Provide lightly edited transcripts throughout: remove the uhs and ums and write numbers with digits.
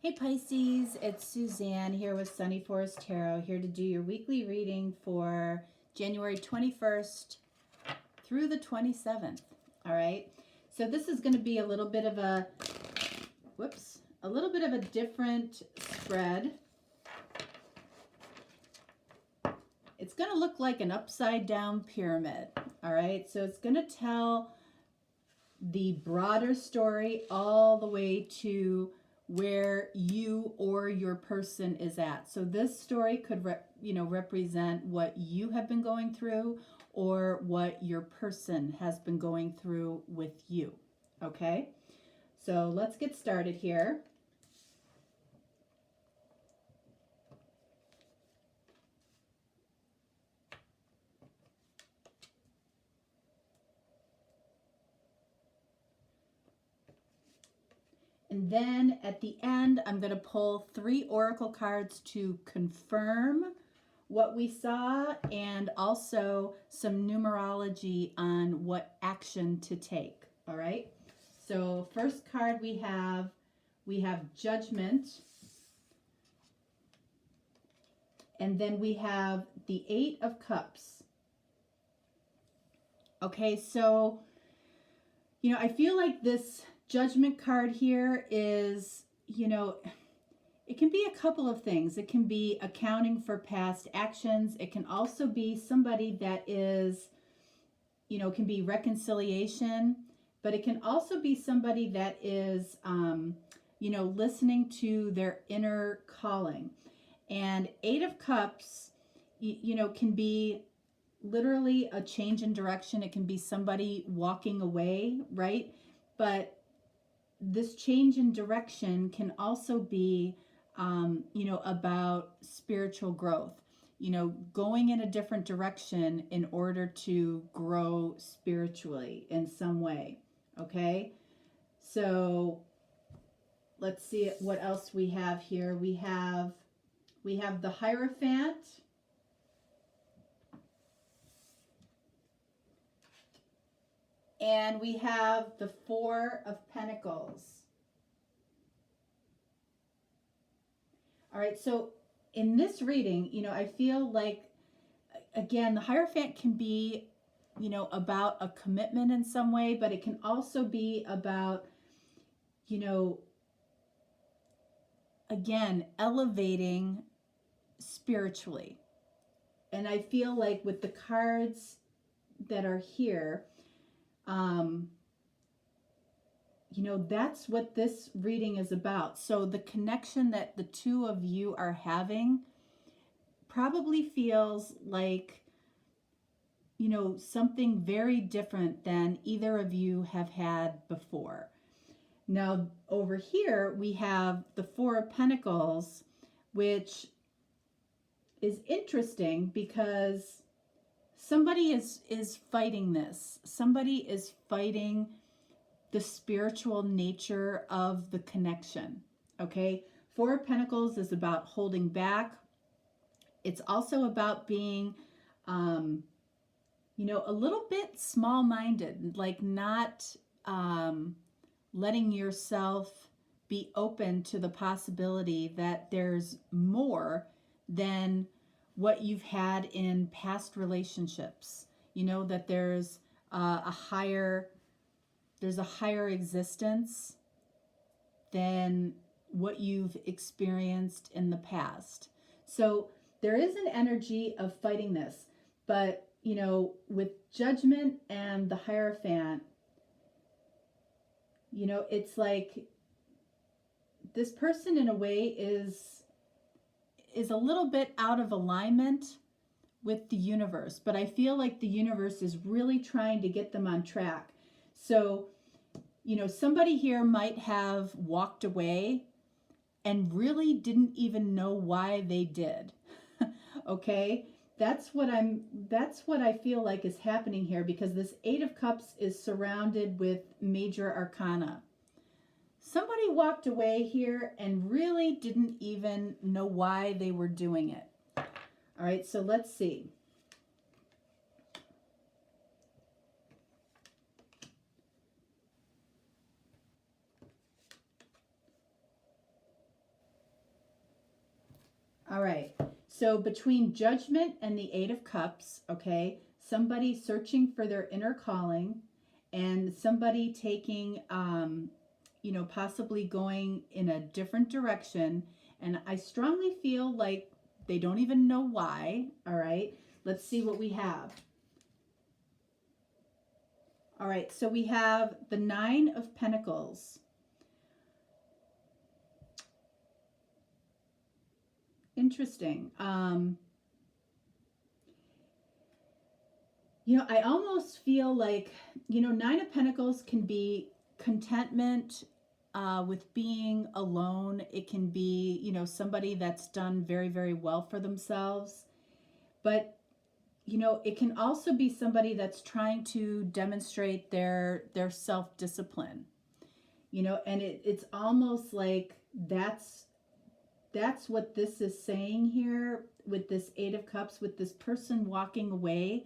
Hey Pisces, it's Suzanne here with Sunny Forest Tarot, here to do your weekly reading for January 21st through the 27th. All right, so this is going to be a little bit of a, a little bit of a different spread. It's going to look like an upside down pyramid. All right, so it's going to tell the broader story all the way to where you or your person is at. So this story could represent what you have been going through or what your person has been going through with you. Okay, so let's get started here. And then at the end, I'm going to pull 3 oracle cards to confirm what we saw and also some numerology on what action to take. All right. So first card we have Judgment. And then we have the 8 of Cups. Okay, so, I feel like this Judgment card here is, it can be a couple of things. It can be accounting for past actions. It can also be somebody that is, can be reconciliation, but it can also be somebody that is, listening to their inner calling. And 8 of Cups, can be literally a change in direction. It can be somebody walking away, right? But this change in direction can also be, about spiritual growth, going in a different direction in order to grow spiritually in some way. Okay. So let's see what else we have here. We have the Hierophant. And we have the 4 of Pentacles. All right, so in this reading, I feel like, again, the Hierophant can be, about a commitment in some way, but it can also be about, again, elevating spiritually. And I feel like with the cards that are here, that's what this reading is about. So the connection that the two of you are having probably feels like, something very different than either of you have had before. Now, over here, we have the 4 of Pentacles, which is interesting because somebody is fighting this. Somebody is fighting the spiritual nature of the connection. Okay? 4 of Pentacles is about holding back. It's also about being, a little bit small-minded, like not letting yourself be open to the possibility that there's more than what you've had in past relationships. That there's a higher existence than what you've experienced in the past. So there is an energy of fighting this, but with Judgment and the Hierophant, it's like this person in a way is a little bit out of alignment with the universe, but I feel like the universe is really trying to get them on track. So, somebody here might have walked away and really didn't even know why they did. Okay? That's what I feel like is happening here, because this 8 of Cups is surrounded with major arcana. Somebody walked away here and really didn't even know why they were doing it. All right, so let's see. All right. So between Judgment and the Eight of Cups, okay, somebody searching for their inner calling and somebody taking, possibly going in a different direction. And I strongly feel like they don't even know why. All right. Let's see what we have. All right. So we have the Nine of Pentacles. Interesting. I almost feel like, Nine of Pentacles can be contentment with being alone. It can be, somebody that's done very, very well for themselves. But, it can also be somebody that's trying to demonstrate their self-discipline, and it's almost like that's what this is saying here with this Eight of Cups, with this person walking away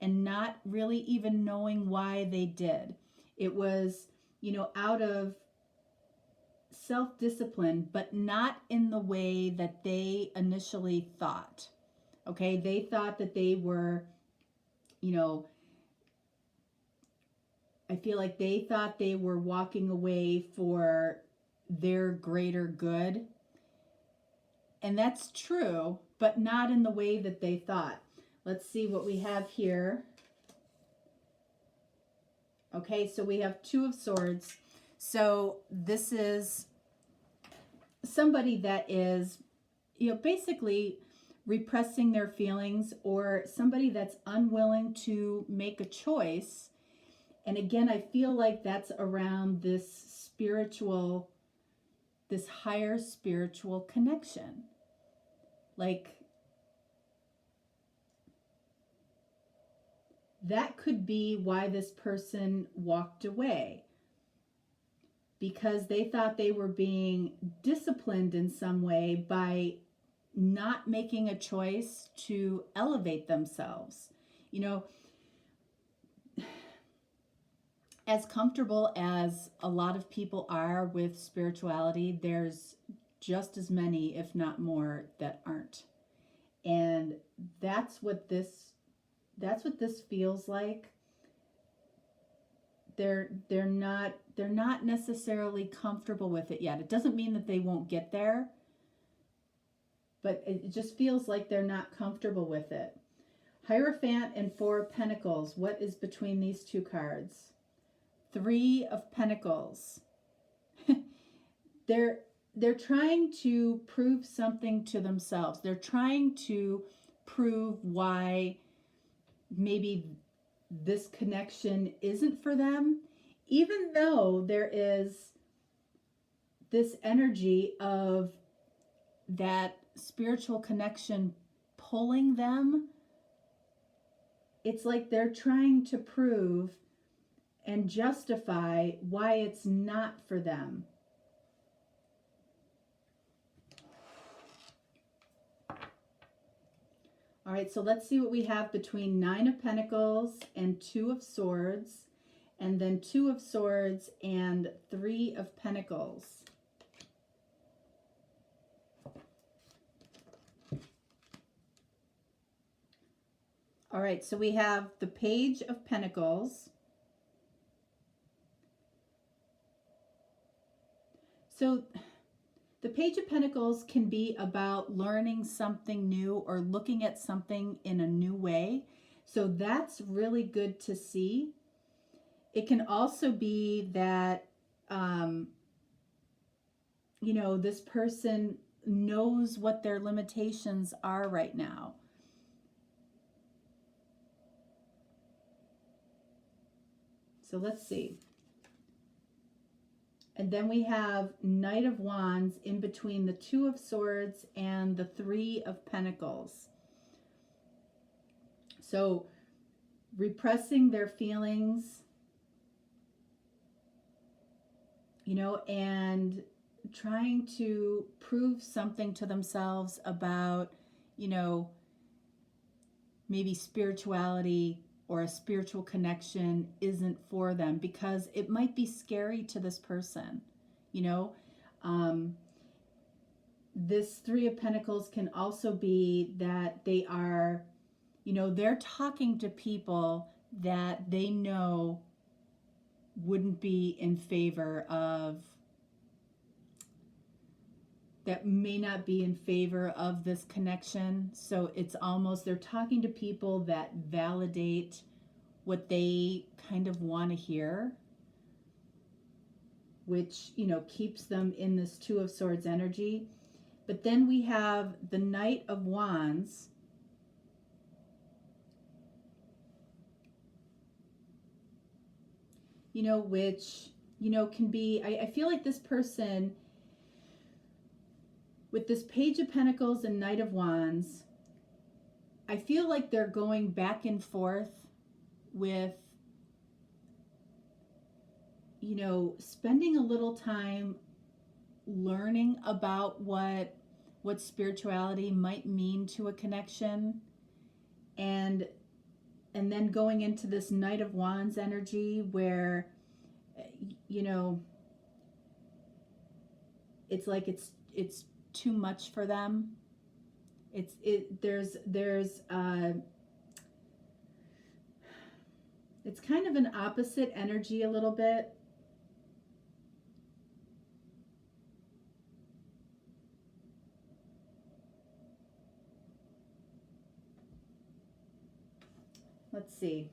and not really even knowing why they did. It was, out of self-discipline, but not in the way that they initially thought. Okay, they thought that they were, I feel like they thought they were walking away for their greater good. And that's true, but not in the way that they thought. Let's see what we have here. Okay, so we have Two of Swords. So this is somebody that is, basically repressing their feelings, or somebody that's unwilling to make a choice. And again, I feel like that's around this higher spiritual connection. Like, that could be why this person walked away, because they thought they were being disciplined in some way by not making a choice to elevate themselves. As comfortable as a lot of people are with spirituality, there's just as many, if not more, that aren't. And that's what this feels like. They're not necessarily comfortable with it yet. It doesn't mean that they won't get there, but it just feels like they're not comfortable with it. Hierophant and Four of Pentacles. What is between these two cards? Three of Pentacles. They're trying to prove something to themselves. They're trying to prove why maybe this connection isn't for them, even though there is this energy of that spiritual connection pulling them. It's like they're trying to prove and justify why it's not for them. All right, so let's see what we have between Nine of Pentacles and Two of Swords, and then Two of Swords and Three of Pentacles. All right, so we have the Page of Pentacles. So the Page of Pentacles can be about learning something new or looking at something in a new way. So that's really good to see. It can also be that, this person knows what their limitations are right now. So let's see. And then we have Knight of Wands in between the Two of Swords and the Three of Pentacles. So repressing their feelings, and trying to prove something to themselves about, maybe spirituality or a spiritual connection isn't for them because it might be scary to this person. this Three of Pentacles can also be that they are, they're talking to people that they know wouldn't be in favor of, that may not be in favor of this connection. So it's almost, they're talking to people that validate what they kind of want to hear, which, keeps them in this Two of Swords energy. But then we have the Knight of Wands. Which, can be, I feel like this person with this Page of Pentacles and Knight of Wands, I feel like they're going back and forth with, spending a little time learning about what spirituality might mean to a connection, and then going into this Knight of Wands energy where, it's like it's too much for them. There's it's kind of an opposite energy a little bit. Let's see.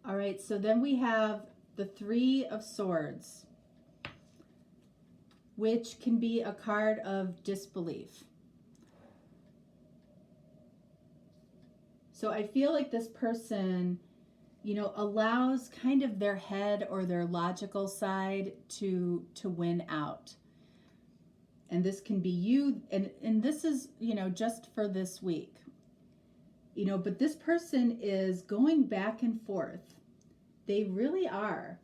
All right, so then we have the Three of Swords, which can be a card of disbelief. So I feel like this person, allows kind of their head or their logical side to win out. And this can be you, and this is, just for this week. But this person is going back and forth. They really are.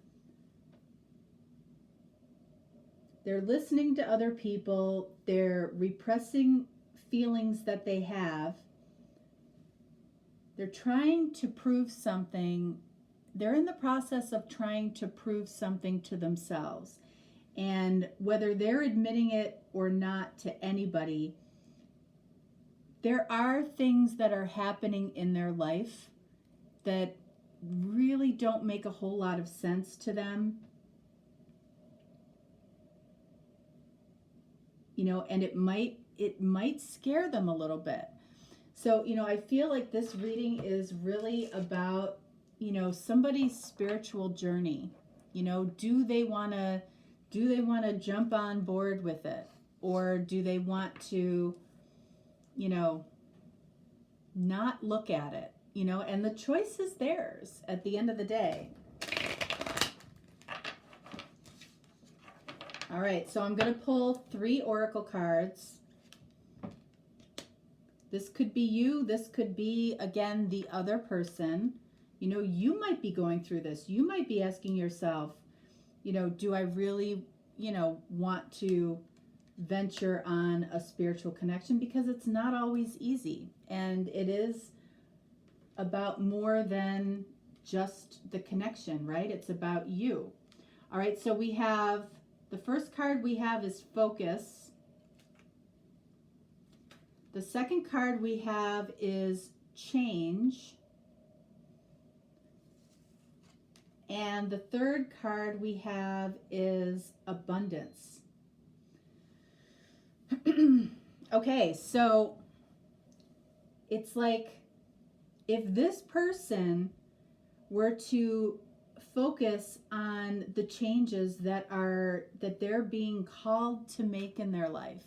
They're listening to other people. They're repressing feelings that they have. They're trying to prove something. They're in the process of trying to prove something to themselves. And whether they're admitting it or not to anybody, there are things that are happening in their life that really don't make a whole lot of sense to them. And it might scare them a little bit. So, I feel like this reading is really about, somebody's spiritual journey. Do they want to jump on board with it? Or do they want to, not look at it? And the choice is theirs at the end of the day. All right, so I'm going to pull 3 oracle cards. This could be you. This could be, again, the other person. You might be going through this. You might be asking yourself, do I really, want to venture on a spiritual connection? Because it's not always easy. And it is about more than just the connection, right? It's about you. All right, so we have, the first card we have is focus. The second card we have is change. And the third card we have is abundance. Okay, so it's like if this person were to focus on the changes that they're being called to make in their life,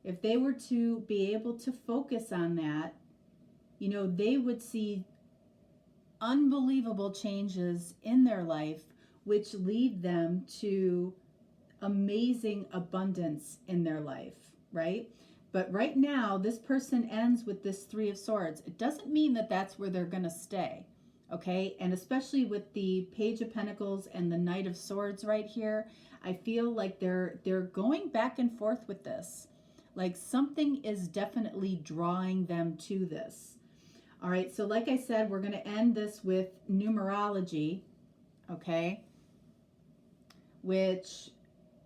if they were to be able to focus on that, they would see unbelievable changes in their life, which lead them to amazing abundance in their life, right? But right now, this person ends with this Three of Swords. It doesn't mean that that's where they're going to stay, okay? And especially with the Page of Pentacles and the Knight of Swords right here, I feel like they're going back and forth with this. Like something is definitely drawing them to this. All right, so like I said, we're going to end this with numerology, okay? Which,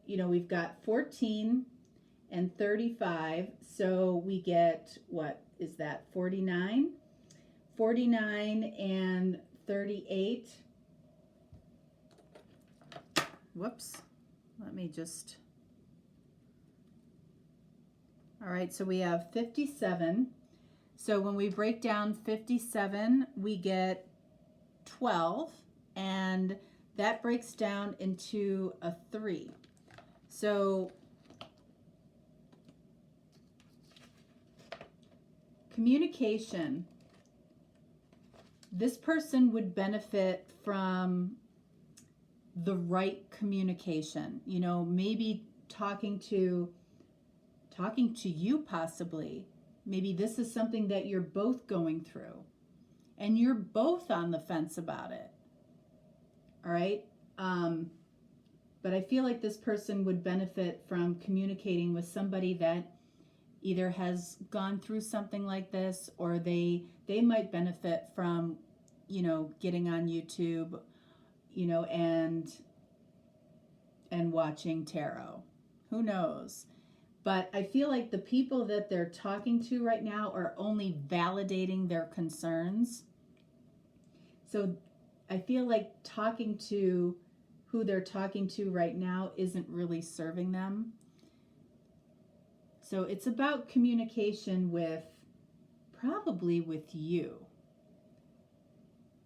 you know, we've got 14 and 35, so we get, what is that, 49? 49 and 38. Whoops, let me just, all right, so we have 57. So when we break down 57, we get 12, and that breaks down into a 3. So communication. This person would benefit from the right communication. You know, maybe talking to you possibly. Maybe this is something that you're both going through and you're both on the fence about it. All right? But I feel like this person would benefit from communicating with somebody that either has gone through something like this, or they might benefit from, you know, getting on YouTube, you know, and watching tarot. Who knows? But I feel like the people that they're talking to right now are only validating their concerns. So I feel like talking to who they're talking to right now isn't really serving them. So it's about communication with, probably with you.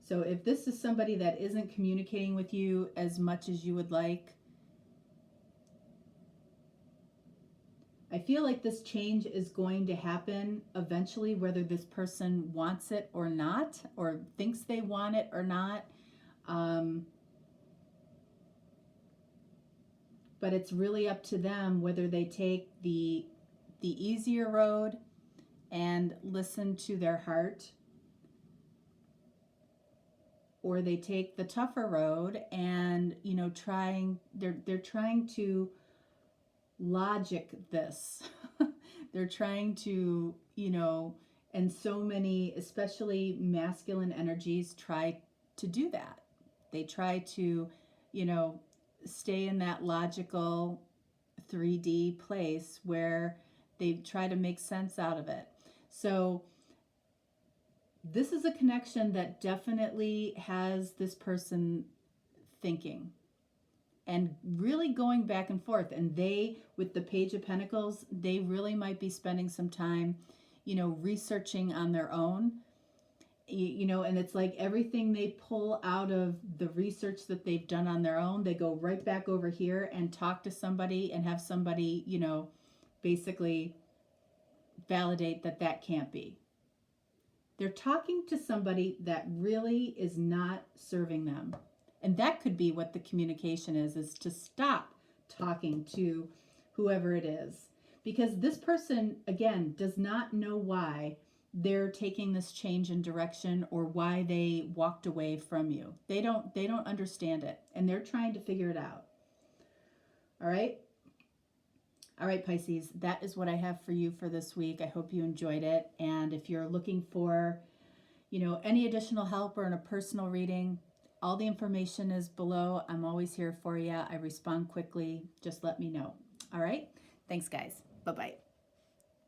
So if this is somebody that isn't communicating with you as much as you would like, I feel like this change is going to happen eventually, whether this person wants it or not, or thinks they want it or not. But it's really up to them whether they take the easier road and listen to their heart, or they take the tougher road and, you know, they're trying to logic this. They're trying to, you know, and so many, especially masculine energies, try to do that. They try to, you know, stay in that logical 3D place where they try to make sense out of it. So this is a connection that definitely has this person thinking and really going back and forth. And they, with the Page of Pentacles, they really might be spending some time, you know, researching on their own. You know, and it's like everything they pull out of the research that they've done on their own, they go right back over here and talk to somebody and have somebody, you know, basically validate that that can't be. They're talking to somebody that really is not serving them. And that could be what the communication is to stop talking to whoever it is. Because this person, again, does not know why they're taking this change in direction or why they walked away from you. They don't understand it, and they're trying to figure it out. All right? All right, Pisces, that is what I have for you for this week. I hope you enjoyed it. And if you're looking for, you know, any additional help or in a personal reading, all the information is below. I'm always here for you. I respond quickly. Just let me know. All right? Thanks, guys. Bye-bye.